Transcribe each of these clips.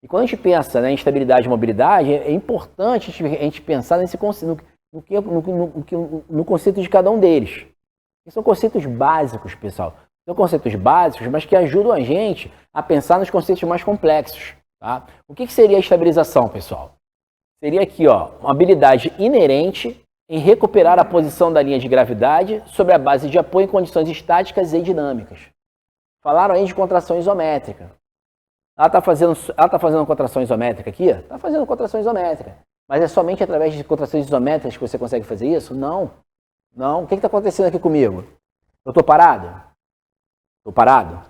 E quando a gente pensa, né, em estabilidade e mobilidade, é importante a gente pensar nesse conceito, no conceito de cada um deles. São conceitos básicos, pessoal. São conceitos básicos, mas que ajudam a gente a pensar nos conceitos mais complexos. Tá? O que seria a estabilização, pessoal? Seria aqui, ó, uma habilidade inerente em recuperar a posição da linha de gravidade sobre a base de apoio em condições estáticas e dinâmicas. Falaram aí de contração isométrica. Ela está fazendo contração isométrica aqui? Está fazendo contração isométrica. Mas é somente através de contrações isométricas que você consegue fazer isso? Não. Não. O que está acontecendo aqui comigo? Eu estou parado? Estou parado?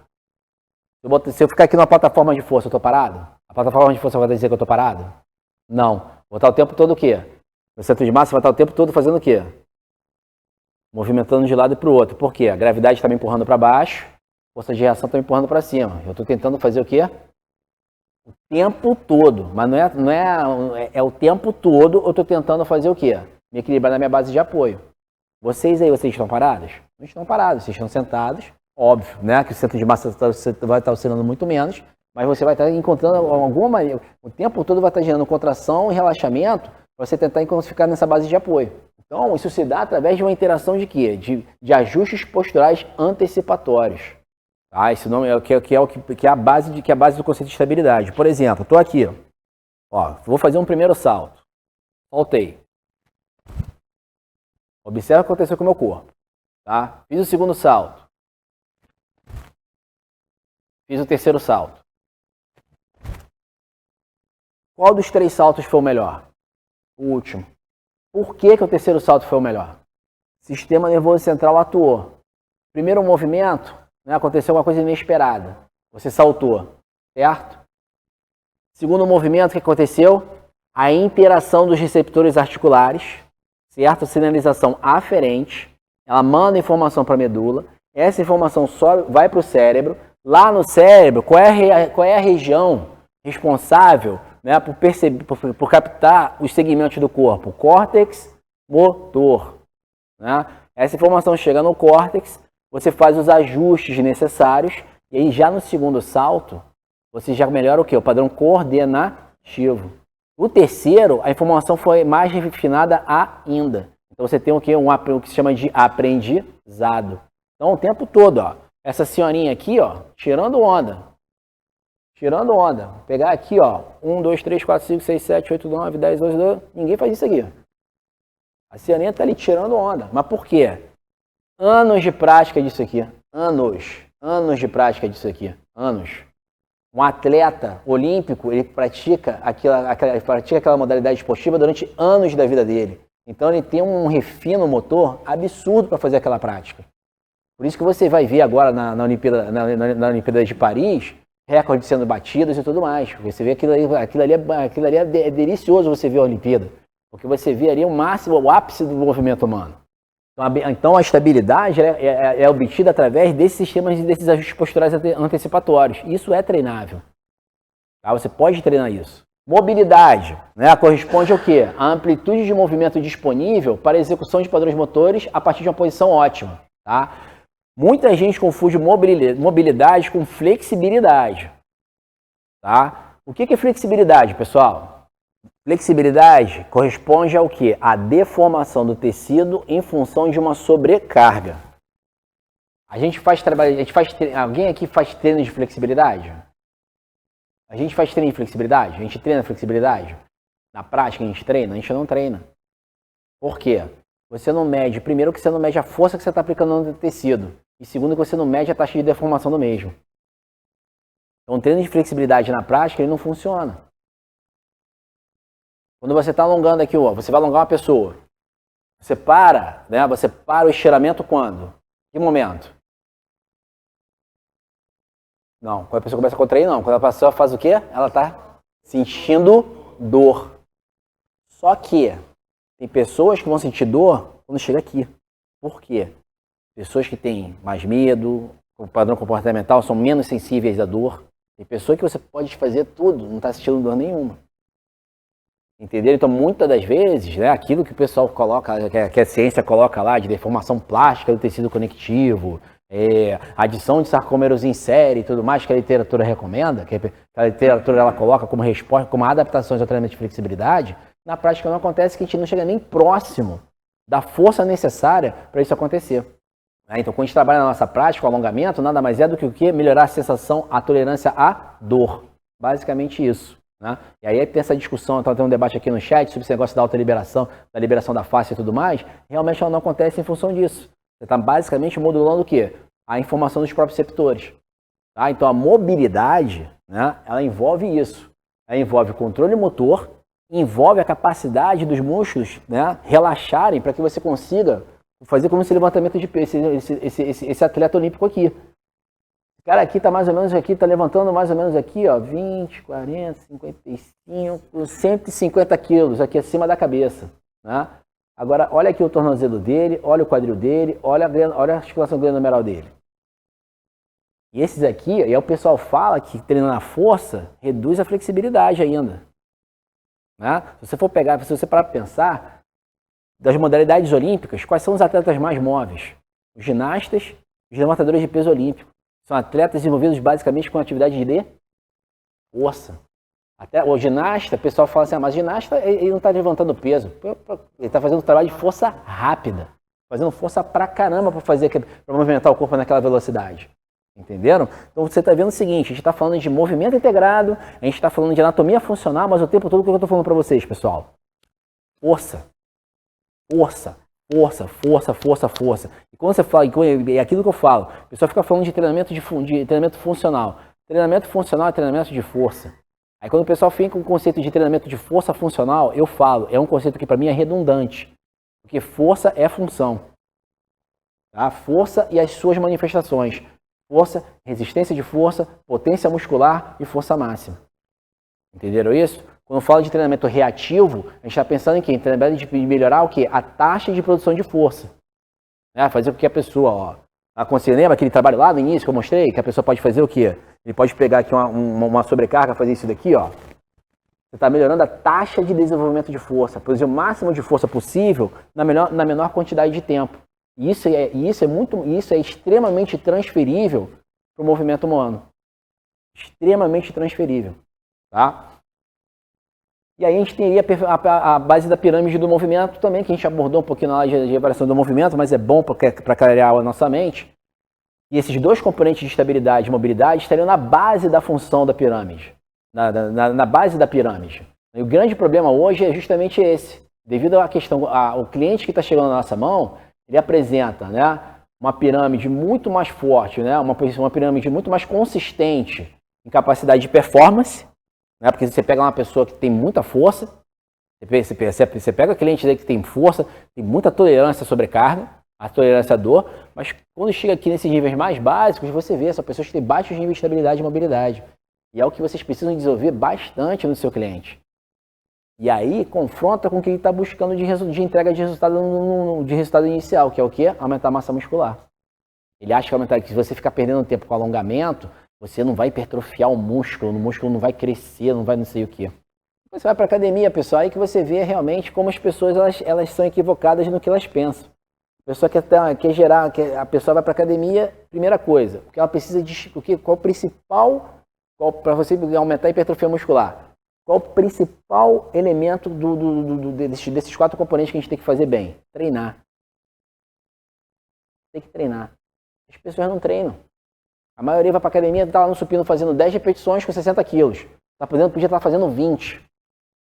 Se eu ficar aqui numa plataforma de força, eu estou parado? A plataforma de força vai dizer que eu estou parado? Não. Vou estar o tempo todo o quê? O centro de massa vai estar o tempo todo fazendo o quê? Movimentando de lado para o outro. Por quê? A gravidade está me empurrando para baixo, a força de reação está me empurrando para cima. Eu estou tentando fazer o quê? O tempo todo. Mas é o tempo todo eu estou tentando fazer o quê? Me equilibrar na minha base de apoio. Vocês estão parados? Não estão parados, vocês estão sentados. Óbvio, né? Que o centro de massa vai estar oscilando muito menos, mas você vai estar encontrando alguma maneira, o tempo todo vai estar gerando contração e relaxamento para você tentar ficar nessa base de apoio. Então, isso se dá através de uma interação de quê? De ajustes posturais antecipatórios. Tá? Esse nome é a base do conceito de estabilidade. Por exemplo, estou aqui, ó, vou fazer um primeiro salto. Voltei. Observa o que aconteceu com o meu corpo. Tá? Fiz o segundo salto. Fiz o terceiro salto. Qual dos 3 saltos foi o melhor? O último. Por que o terceiro salto foi o melhor? Sistema nervoso central atuou. Primeiro movimento, né, aconteceu uma coisa inesperada. Você saltou, certo? Segundo movimento, o que aconteceu? A interação dos receptores articulares, certo? Sinalização aferente. Ela manda informação para a medula. Essa informação vai para o cérebro. Lá no cérebro, qual é a região responsável, né, por captar os segmentos do corpo? Córtex motor. Né? Essa informação chega no córtex, você faz os ajustes necessários, e aí já no segundo salto, você já melhora o quê? O padrão coordenativo. O terceiro, a informação foi mais refinada ainda. Então você tem o quê? O que se chama de aprendizado. Então o tempo todo, ó, essa senhorinha aqui, ó, tirando onda. Tirando onda. Vou pegar aqui, ó, 1, 2, 3, 4, 5, 6, 7, 8, 9, 10, 11, 12. Ninguém faz isso aqui. A senhorinha tá ali tirando onda. Mas por quê? Anos de prática disso aqui. Anos de prática disso aqui. Anos. Um atleta olímpico, ele pratica aquela modalidade esportiva durante anos da vida dele. Então ele tem um refino motor absurdo para fazer aquela prática. Por isso que você vai ver agora na Olimpíada de Paris, recordes sendo batidos e tudo mais. Você vê aquilo ali é delicioso você ver a Olimpíada. Porque você vê ali o ápice do movimento humano. Então a estabilidade é obtida através desses sistemas e desses ajustes posturais antecipatórios. Isso é treinável. Tá? Você pode treinar isso. Mobilidade, né, corresponde ao quê? A amplitude de movimento disponível para a execução de padrões motores a partir de uma posição ótima. Tá? Muita gente confunde mobilidade com flexibilidade. Tá? O que é flexibilidade, pessoal? Flexibilidade corresponde ao quê? A deformação do tecido em função de uma sobrecarga. Alguém aqui faz treino de flexibilidade? A gente faz treino de flexibilidade? A gente treina flexibilidade? Na prática a gente treina? A gente não treina. Por quê? Você não mede, primeiro que você não mede a força que você está aplicando no tecido. E segundo que você não mede a taxa de deformação do mesmo. Então o treino de flexibilidade na prática ele não funciona. Quando você está alongando aqui, ó, você vai alongar uma pessoa. Você para, né? Você para o estiramento quando? Que momento? Não, quando a pessoa começa a contrair, não. Quando a pessoa faz o quê? Ela está sentindo dor. Só que tem pessoas que vão sentir dor quando chega aqui. Por quê? Pessoas que têm mais medo, o padrão comportamental são menos sensíveis à dor. Tem pessoa que você pode fazer tudo, não está sentindo dor nenhuma. Entendeu? Então, muitas das vezes, né, aquilo que o pessoal coloca, que a ciência coloca lá, de deformação plástica do tecido conectivo, adição de sarcômeros em série e tudo mais que a literatura recomenda, que a literatura ela coloca como resposta, como adaptações ao treinamento de flexibilidade, na prática não acontece, que a gente não chega nem próximo da força necessária para isso acontecer. Então, quando a gente trabalha na nossa prática, o alongamento nada mais é do que o quê? Melhorar a sensação, a tolerância à dor. Basicamente isso. Né? E aí tem essa discussão, então tem um debate aqui no chat sobre esse negócio da auto-liberação, da liberação da face e tudo mais. Realmente ela não acontece em função disso. Você está basicamente modulando o quê? A informação dos próprios receptores. Tá? Então a mobilidade, né, ela envolve isso. Ela envolve controle motor, envolve a capacidade dos músculos, né, relaxarem para que você consiga fazer como esse levantamento de peso, esse atleta olímpico aqui. O cara aqui está mais ou menos aqui, está levantando mais ou menos aqui, ó, 20, 40, 55, 150 quilos aqui acima da cabeça. Né? Agora, olha aqui o tornozelo dele, olha o quadril dele, olha a articulação glenomerular dele. E esses aqui, e aí o pessoal fala que treinando a força reduz a flexibilidade ainda. Né? Se você for pegar, se você parar para pensar, das modalidades olímpicas, quais são os atletas mais móveis? Os ginastas, os levantadores de peso olímpico. São atletas desenvolvidos basicamente com atividade de força. Até o ginasta, o pessoal fala assim, mas o ginasta ele não está levantando peso, ele está fazendo um trabalho de força rápida, fazendo força pra caramba para movimentar o corpo naquela velocidade. Entenderam? Então você está vendo o seguinte, a gente está falando de movimento integrado, a gente está falando de anatomia funcional, mas o tempo todo o que eu estou falando para vocês, pessoal? Força. Força, força, força, força, força. E quando você fala, é aquilo que eu falo, o pessoal fica falando de treinamento treinamento funcional. Treinamento funcional é treinamento de força. Aí quando o pessoal fica com o conceito de treinamento de força funcional, eu falo, é um conceito que para mim é redundante. Porque força é função. Tá? Força e as suas manifestações. Força, resistência de força, potência muscular e força máxima. Entenderam isso? Quando eu falo de treinamento reativo, a gente está pensando em quê? Em treinamento de melhorar o quê? A taxa de produção de força. Né? Fazer com que a pessoa, você lembra aquele trabalho lá no início que eu mostrei? Que a pessoa pode fazer o quê? Ele pode pegar aqui uma sobrecarga, fazer isso daqui, ó. Você está melhorando a taxa de desenvolvimento de força, produzir o máximo de força possível na menor quantidade de tempo. E isso é extremamente transferível para o movimento humano. Extremamente transferível. Tá? E aí a gente teria a base da pirâmide do movimento também, que a gente abordou um pouquinho na aula de avaliação do movimento, mas é bom para clarear a nossa mente. E esses dois componentes de estabilidade e mobilidade estariam na base da função da pirâmide, na base da pirâmide. E o grande problema hoje é justamente esse. Devido à questão, o cliente que está chegando na nossa mão, ele apresenta, né, uma pirâmide muito mais forte, né, uma pirâmide muito mais consistente em capacidade de performance, né, porque você pega uma pessoa que tem muita força, você pega o cliente que tem força, tem muita tolerância à sobrecarga, a tolerância à dor, mas quando chega aqui nesses níveis mais básicos, você vê, são pessoas que têm baixos níveis de estabilidade e mobilidade. E é o que vocês precisam desenvolver bastante no seu cliente. E aí, confronta com o que ele está buscando de entrega de resultado inicial, que é o quê? Aumentar a massa muscular. Ele acha que se você ficar perdendo tempo com alongamento, você não vai hipertrofiar o músculo não vai crescer, não vai não sei o quê. Você vai para a academia, pessoal, aí que você vê realmente como as pessoas elas são equivocadas no que elas pensam. A pessoa a pessoa vai para a academia, primeira coisa, o que ela precisa qual o principal, para você aumentar a hipertrofia muscular, qual o principal elemento desses 4 componentes que a gente tem que fazer bem? Treinar. Tem que treinar. As pessoas não treinam. A maioria vai para a academia, está lá no supino fazendo 10 repetições com 60 quilos. Podia estar fazendo 20.